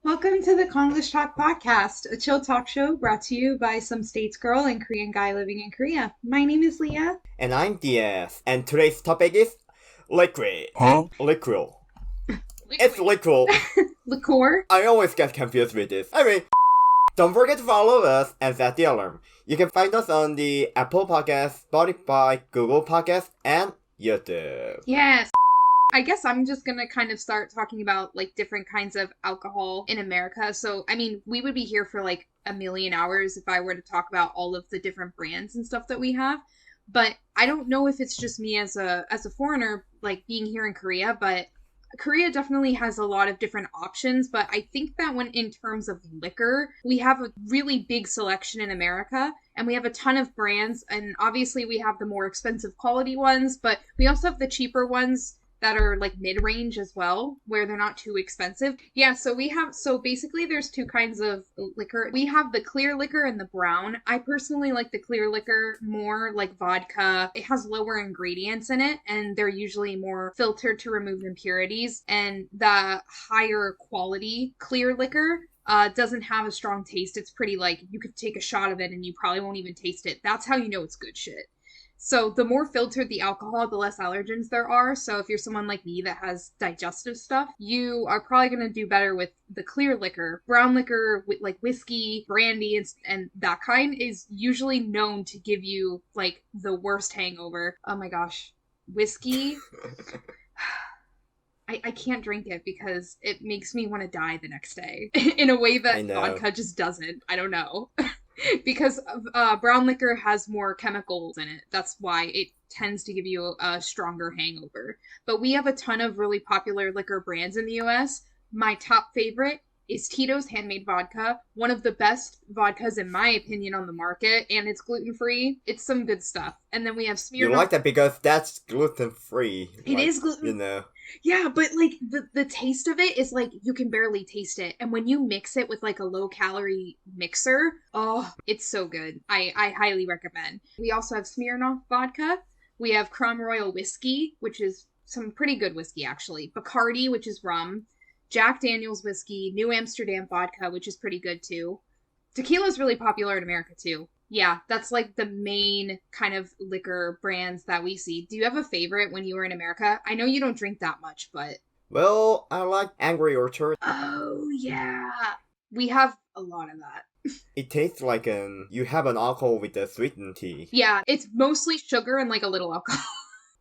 Welcome to the Konglish Talk podcast, a chill talk show brought to you by some States girl and Korean guy living in Korea. My name is Leah. And I'm DS, and today's topic is liquid. Liquid. It's liquid. Liqueur. I always get confused with this. Don't forget to follow us and set the alarm. You can find us on the Apple Podcast, Spotify, Google Podcast, and YouTube. Yes. I guess I'm just gonna kind of start talking about different kinds of alcohol in America. So, we would be here for a million hours if I were to talk about all of the different brands and stuff that we have. But I don't know if it's just me as a foreigner, being here in Korea, but Korea definitely has a lot of different options, but I think that when in terms of liquor, we have a really big selection in America, and we have a ton of brands, and obviously we have the more expensive quality ones, but we also have the cheaper ones that are mid-range as well, where they're not too expensive. Yeah, so basically there's two kinds of liquor. We have the clear liquor and the brown. I personally like the clear liquor more, like vodka. It has lower ingredients in it, and they're usually more filtered to remove impurities. And the higher quality clear liquor doesn't have a strong taste. It's pretty you could take a shot of it and you probably won't even taste it. That's how you know it's good shit. So the more filtered the alcohol, the less allergens there are. So if you're someone like me that has digestive stuff, you are probably going to do better with the clear liquor. Brown liquor, like whiskey, brandy, and that kind is usually known to give you the worst hangover. Oh my gosh. Whiskey. I can't drink it because it makes me want to die the next day in a way that vodka just doesn't. I don't know. Because brown liquor has more chemicals in it. That's why it tends to give you a stronger hangover. But we have a ton of really popular liquor brands in the US. My top favorite is Tito's Handmade Vodka, one of the best vodkas in my opinion on the market, and it's gluten-free. It's some good stuff. And then we have Smirnoff. You like that because that's gluten-free. It is gluten-free. You know. Yeah, but the taste of it is you can barely taste it. And when you mix it with a low calorie mixer, oh, it's so good. I highly recommend. We also have Smirnoff vodka. We have Crown Royal whiskey, which is some pretty good whiskey actually. Bacardi, which is rum. Jack Daniel's whiskey, New Amsterdam vodka, which is pretty good too. Tequila's really popular in America too. Yeah, that's the main kind of liquor brands that we see. Do you have a favorite when you were in America? I know you don't drink that much, but... Well, I like Angry Orchard. Oh, yeah. We have a lot of that. It tastes like you have an alcohol with a sweetened tea. Yeah, it's mostly sugar and a little alcohol.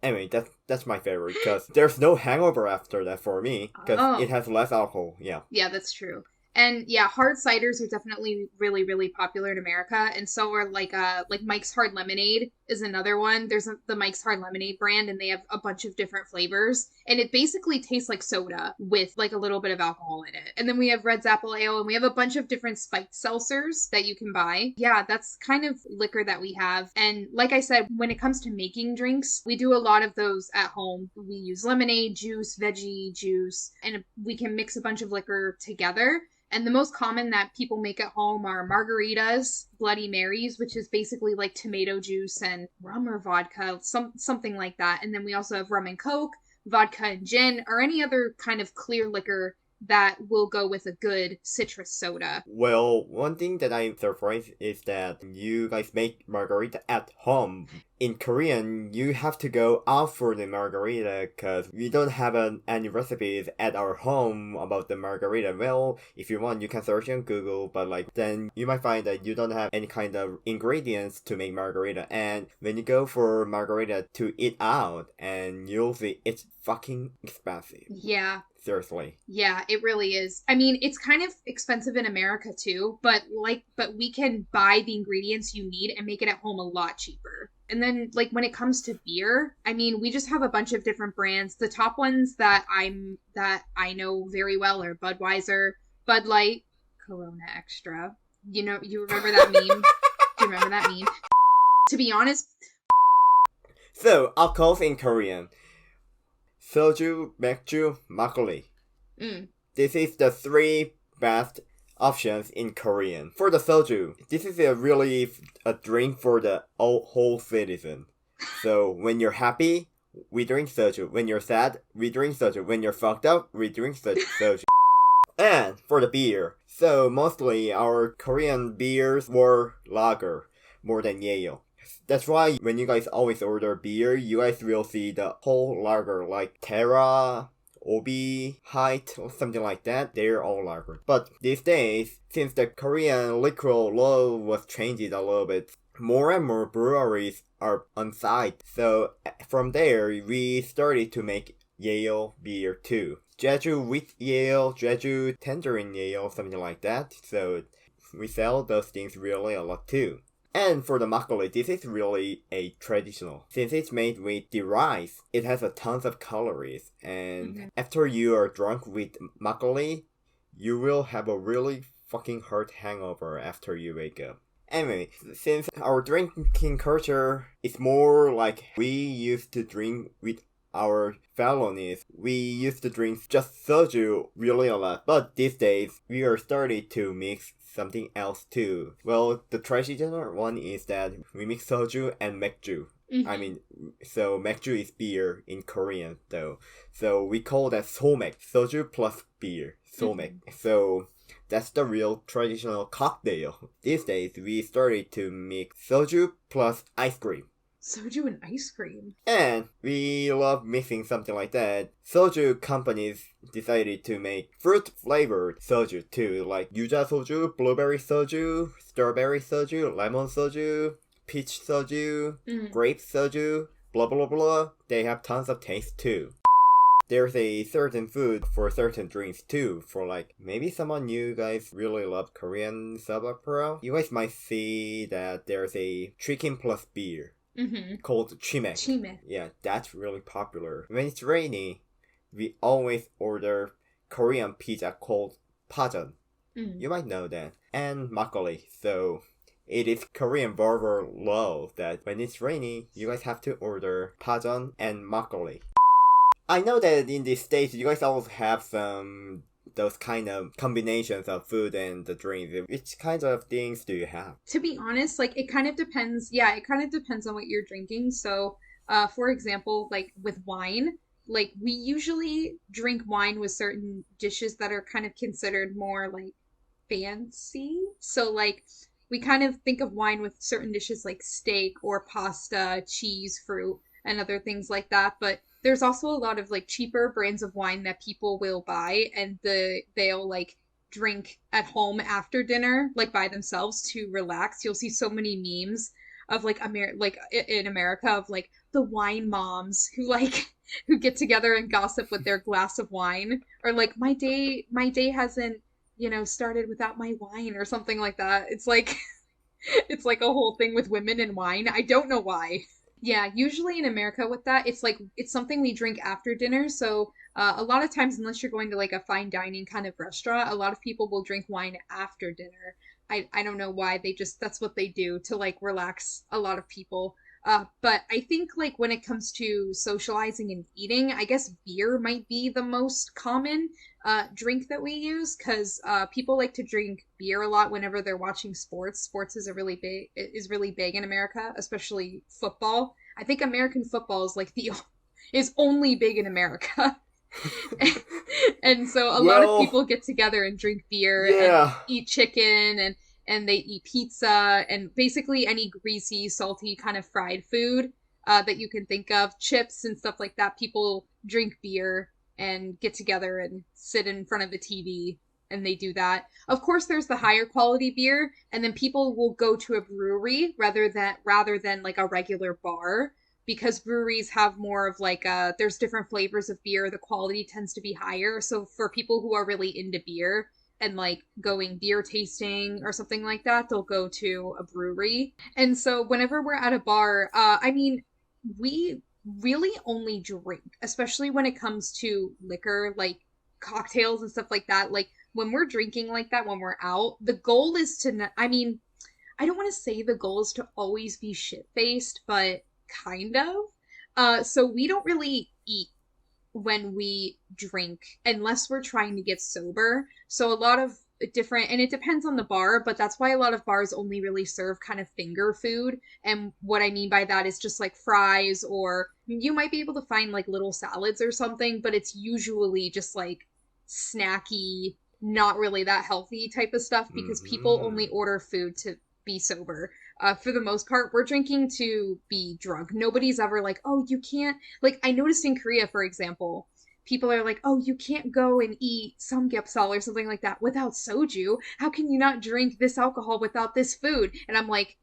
Anyway, that's my favorite, because there's no hangover after that for me, because it has less alcohol, yeah. Yeah, that's true. And yeah, hard ciders are definitely really, really popular in America, and so are Mike's Hard Lemonade is another one. There's the Mike's Hard Lemonade brand, and they have a bunch of different flavors, and it basically tastes like soda with a little bit of alcohol in it. And then we have Red's Apple Ale, and we have a bunch of different spiked seltzers that you can buy. Yeah, that's kind of liquor that we have. And like I said, when it comes to making drinks, we do a lot of those at home. We use lemonade juice, veggie juice, and we can mix a bunch of liquor together. And the most common that people make at home are margaritas, Bloody Marys, which is basically tomato juice and rum or vodka, something like that. And then we also have rum and coke, vodka and gin, or any other kind of clear liquor that will go with a good citrus soda. Well, one thing that I'm surprised is that you guys make margarita at home. In Korean, you have to go out for the margarita because we don't have any recipes at our home about the margarita. Well, if you want, you can search on Google, but then you might find that you don't have any kind of ingredients to make margarita. And when you go for margarita to eat out, and you'll see it's fucking expensive. Yeah. Seriously. Yeah, it really is. It's kind of expensive in America too, but we can buy the ingredients you need and make it at home a lot cheaper. And then when it comes to beer, we just have a bunch of different brands. The top ones that I know very well are Budweiser, Bud Light, Corona Extra. You remember that meme? Do you remember that meme? To be honest. So, alcohols in Korean. Soju, 맥주, 막걸리. This is the three best options in Korean. For the soju, this is really a drink for the whole citizen. So when you're happy, we drink soju. When you're sad, we drink soju. When you're fucked up, we drink soju. And for the beer, so mostly our Korean beers were lager more than Yale. That's why when you guys always order beer, you guys will see the whole lager like Terra, Obi, Height, or something like that. They're all lager. But these days, since the Korean liquor law was changed a little bit, more and more breweries are on site. So from there, we started to make Yale beer too. Jeju wheat Yale, Jeju tangerine Yale, something like that. So we sell those things really a lot too. And for the makgeolli, this is really a traditional. Since it's made with the rice, it has a tons of calories. And after you are drunk with makgeolli, you will have a really fucking hard hangover after you wake up. Anyway, since our drinking culture is more like we used to drink with our felonies, we used to drink just soju really a lot. But these days, we are starting to mix something else too. Well, the traditional one is that we mix soju and mekju. I mean, so mekju is beer in Korean though. So we call that somek, soju plus beer, somek. So that's the real traditional cocktail. These days, we started to mix soju plus ice cream. Soju and ice cream. And we love mixing something like that. Soju companies decided to make fruit flavored soju too, like yuja soju, blueberry soju, strawberry soju, lemon soju, peach soju, grape soju, blah blah blah. They have tons of taste too. There's a certain food for certain drinks too. For like, maybe someone you guys really love Korean soap opera. You guys might see that there's a chicken plus beer. Called chimek. Yeah, that's really popular. When it's rainy, we always order Korean pizza called pajeon. You might know that. And makgeolli. So it is Korean barber law that when it's rainy, you guys have to order pajeon and makgeolli. I know that in the States, you guys also have some those kind of combinations of food and the drinks. Which kinds of things do you have? To be honest, like it kind of depends. Yeah, it kind of depends on what you're drinking. So, for example, like with wine, like we usually drink wine with certain dishes that are kind of considered more like fancy. So like we kind of think of wine with certain dishes like steak or pasta, cheese, fruit, and other things like that. But there's also a lot of like cheaper brands of wine that people will buy and they'll like drink at home after dinner, like by themselves to relax. You'll see so many memes of like in America of like the wine moms who like who get together and gossip with their glass of wine, or like my day hasn't, started without my wine or something like that. It's like it's like a whole thing with women and wine. I don't know why. Yeah, usually in America with that, it's like it's something we drink after dinner. So a lot of times, unless you're going to like a fine dining kind of restaurant, a lot of people will drink wine after dinner. I don't know why, that's what they do to like relax a lot of people. But I think like when it comes to socializing and eating, I guess beer might be the most common drink that we use, because people like to drink beer a lot whenever they're watching sports. Sports is really big in America, especially football. I think American football is like is only big in America. And so a lot of people get together and drink beer and eat chicken and they eat pizza and basically any greasy, salty kind of fried food that you can think of, chips and stuff like that. People drink beer and get together and sit in front of the TV, and they do that. Of course, there's the higher quality beer, and then people will go to a brewery rather than like a regular bar, because breweries have more of like there's different flavors of beer. The quality tends to be higher. So for people who are really into beer and like going beer tasting or something like that, they'll go to a brewery. And so whenever we're at a bar, we really only drink, especially when it comes to liquor, like cocktails and stuff like that. Like when we're drinking like that, when we're out, the goal is to, I don't want to say the goal is to always be shit-faced, but kind of. So we don't really eat when we drink unless we're trying to get sober. So a lot of different, and it depends on the bar, but that's why a lot of bars only really serve kind of finger food. And what I mean by that is just like fries, or you might be able to find like little salads or something, but it's usually just like snacky, not really that healthy type of stuff because people only order food to be sober. For the most part, we're drinking to be drunk. Nobody's ever like, oh, you can't. Like, I noticed in Korea, for example, people are like, oh, you can't go and eat samgyeopsal or something like that without soju. How can you not drink this alcohol without this food? And I'm like,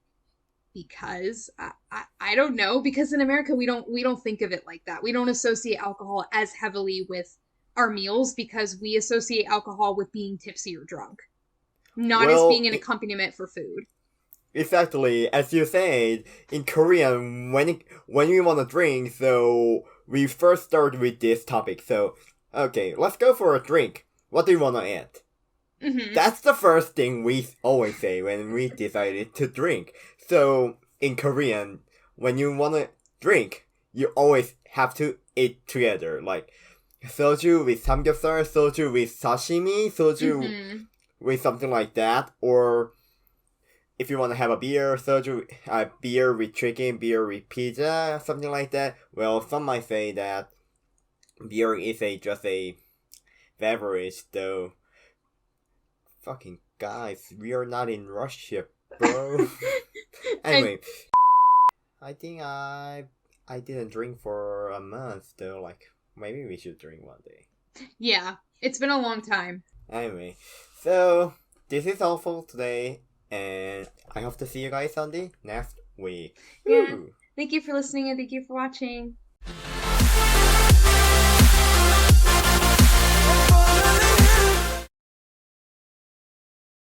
because I don't know, because in America we don't think of it like that. We don't associate alcohol as heavily with our meals because we associate alcohol with being tipsy or drunk, not as being an accompaniment for food. Exactly, as you said, in Korean, when you want to drink, so we first start with this topic. So, okay, let's go for a drink. What do you want to add? Mm-hmm. That's the first thing we always say when we decided to drink. So, in Korean, when you want to drink, you always have to eat together. Like, soju with samgyeopsal, soju with sashimi, soju with something like that, or if you want to have a beer, soju, beer with chicken, beer with pizza, something like that. Well, some might say that beer is just a beverage, though. Fucking guys, we are not in Russia, bro. Anyway, I think I didn't drink for a month, though. Like, maybe we should drink one day. Yeah, it's been a long time. Anyway, so this is all for today. And I hope to see you guys on the next week. Yeah. Thank you for listening and thank you for watching.